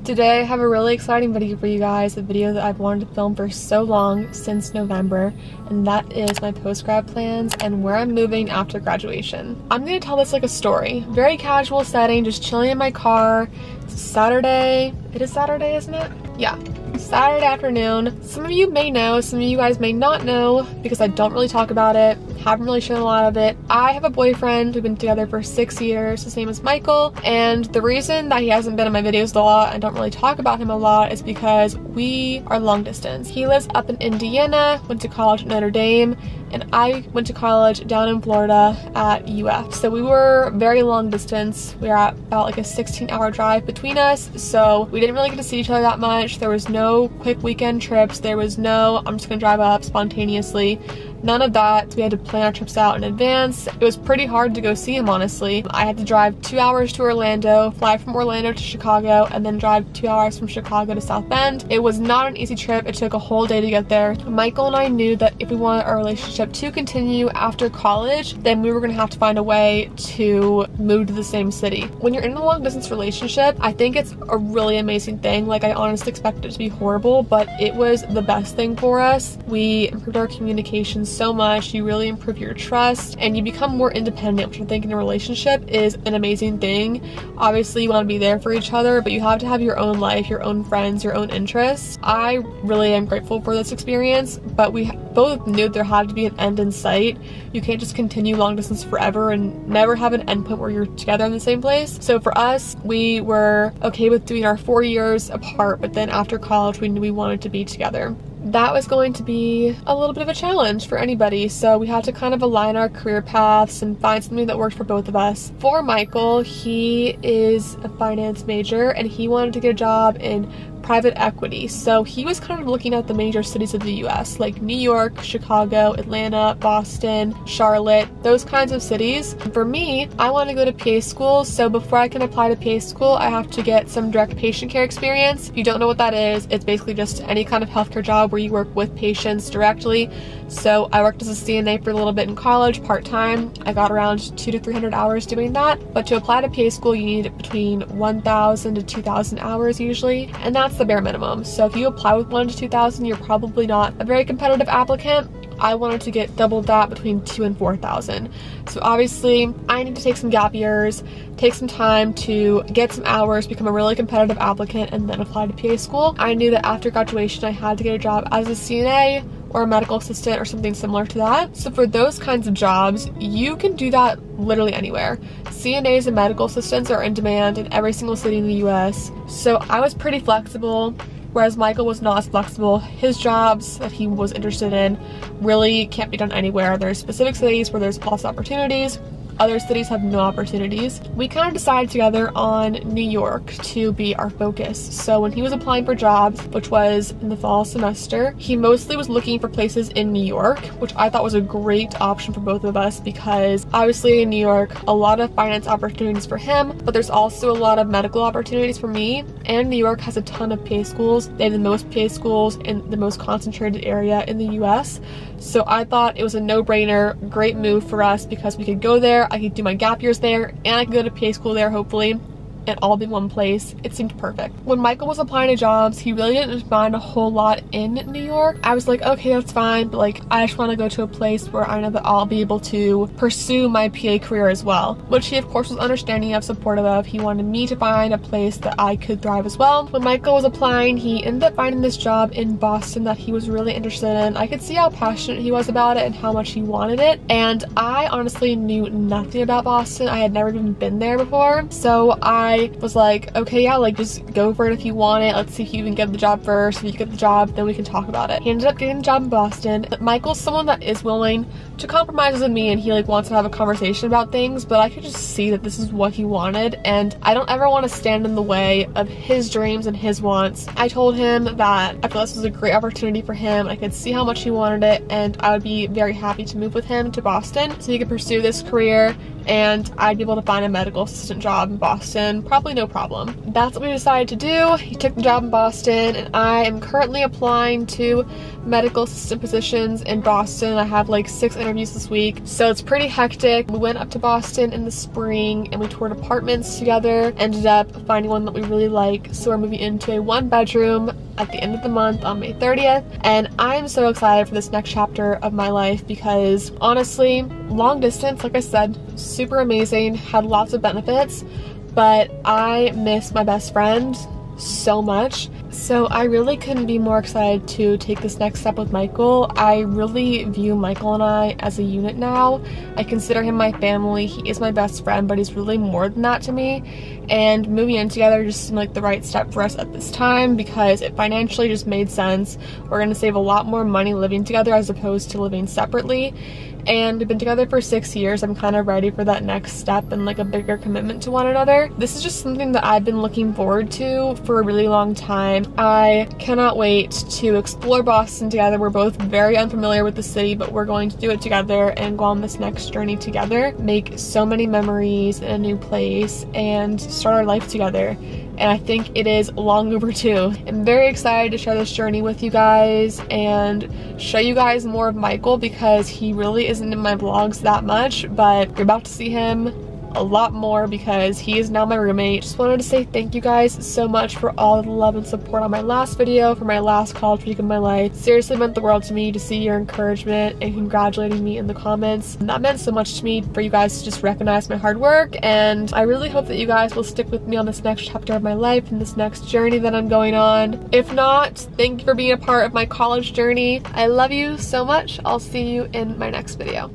Today I have a really exciting video for you guys, a video that I've wanted to film for so long, since November, and that is my post-grad plans and where I'm moving after graduation. I'm gonna tell this like a story. Very casual setting, just chilling in my car. It's Saturday. It is Saturday, isn't it? Yeah. Saturday afternoon. Some of you may know, some of you guys may not know because I don't really talk about it. Haven't really shown a lot of it. I have a boyfriend. We've been together for 6 years. His name is Michael, and the reason that he hasn't been in my videos a lot and don't really talk about him a lot is because we are long distance. He lives up in Indiana, went to college at Notre Dame, and I went to college down in Florida at UF. So we were very long distance. We were at about like a 16-hour drive between us, so we didn't really get to see each other that much. There was no quick weekend trips. There was no, I'm just gonna drive up spontaneously. None of that. We had to plan our trips out in advance. It was pretty hard to go see him, honestly. I had to drive 2 hours to Orlando, fly from Orlando to Chicago, and then drive 2 hours from Chicago to South Bend. It was not an easy trip. It took a whole day to get there. Michael and I knew that if we wanted our relationship to continue after college, then we were gonna have to find a way to move to the same city. When you're in a long distance relationship, I think it's a really amazing thing. Like, I honestly expected it to be horrible, but it was the best thing for us. We improved our communication so much. You really improve your trust and you become more independent, which I think in a relationship is an amazing thing. Obviously you want to be there for each other, but you have to have your own life, your own friends, your own interests. I really am grateful for this experience, but we both knew there had to be an end in sight. You can't just continue long distance forever and never have an end point where you're together in the same place. So for us, we were okay with doing our 4 years apart, but then after college we knew we wanted to be together. That was going to be a little bit of a challenge for anybody, so we had to kind of align our career paths and find something that worked for both of us. For Michael, he is a finance major and he wanted to get a job in private equity, so he was kind of looking at the major cities of the US, like New York, Chicago, Atlanta, Boston, Charlotte, those kinds of cities. For me, I want to go to PA school, so before I can apply to PA school, I have to get some direct patient care experience. If you don't know what that is, it's basically just any kind of healthcare job where you work with patients directly. So I worked as a CNA for a little bit in college, part-time. I got around 200 to 300 hours doing that, but to apply to PA school, you need between 1,000 to 2,000 hours usually, and that's the bare minimum. So if you apply with 1,000 to 2,000, you're probably not a very competitive applicant. I wanted to get double that, between 2,000 and 4,000. So obviously I need to take some gap years, take some time to get some hours, become a really competitive applicant, and then apply to PA school. I knew that after graduation I had to get a job as a CNA or a medical assistant or something similar to that. So for those kinds of jobs, you can do that literally anywhere. CNAs and medical assistants are in demand in every single city in the US. So I was pretty flexible, whereas Michael was not as flexible. His jobs that he was interested in really can't be done anywhere. There's specific cities where there's lots of opportunities. Other cities have no opportunities. We kind of decided together on New York to be our focus. So when he was applying for jobs, which was in the fall semester, he mostly was looking for places in New York, which I thought was a great option for both of us because obviously in New York, a lot of finance opportunities for him, but there's also a lot of medical opportunities for me. And New York has a ton of PA schools. They have the most PA schools in the most concentrated area in the US. So I thought it was a no-brainer, great move for us because we could go there, I could do my gap years there, and I could go to PA school there hopefully, and all be in one place. It seemed perfect. When Michael was applying to jobs, he really didn't find a whole lot in New York. I was like, okay, that's fine, but like, I just want to go to a place where I know that I'll be able to pursue my PA career as well, which he of course was understanding of, supportive of. He wanted me to find a place that I could thrive as well. When Michael was applying, he ended up finding this job in Boston that he was really interested in. I could see how passionate he was about it and how much he wanted it, and I honestly knew nothing about Boston. I had never even been there before, so I was like, okay, yeah, like just go for it if you want it. Let's see if you can get the job first. If you get the job, then we can talk about it. He ended up getting the job in Boston. Michael's someone that is willing to compromise with me and he like wants to have a conversation about things, but I could just see that this is what he wanted, and I don't ever want to stand in the way of his dreams and his wants. I told him that I feel this was a great opportunity for him. I could see how much he wanted it, and I would be very happy to move with him to Boston so he could pursue this career and I'd be able to find a medical assistant job in Boston, probably no problem. That's what we decided to do. He took the job in Boston, and I am currently applying to medical assistant positions in Boston. I have like 6 interviews this week, so it's pretty hectic. We went up to Boston in the spring and we toured apartments together, ended up finding one that we really like, so we're moving into a 1-bedroom at the end of the month on May 30th, and I'm so excited for this next chapter of my life because honestly, long distance, like I said, super amazing, had lots of benefits, but I miss my best friend so much. So I really couldn't be more excited to take this next step with Michael. I really view Michael and I as a unit now. I consider him my family. He is my best friend, but he's really more than that to me. And moving in together just seemed like the right step for us at this time because it financially just made sense. We're going to save a lot more money living together as opposed to living separately. And we've been together for 6 years. I'm kind of ready for that next step and like a bigger commitment to one another. This is just something that I've been looking forward to for a really long time. I cannot wait to explore Boston together. We're both very unfamiliar with the city, but we're going to do it together and go on this next journey together, make so many memories in a new place, and start our life together. And I think it is long overdue. I'm very excited to share this journey with you guys and show you guys more of Michael because he really isn't in my vlogs that much, but you're about to see him a lot more because he is now my roommate. Just wanted to say thank you guys so much for all the love and support on my last video, for my last college week of my life. Seriously meant the world to me to see your encouragement and congratulating me in the comments. And that meant so much to me for you guys to just recognize my hard work, and I really hope that you guys will stick with me on this next chapter of my life and this next journey that I'm going on. If not, thank you for being a part of my college journey. I love you so much. I'll see you in my next video.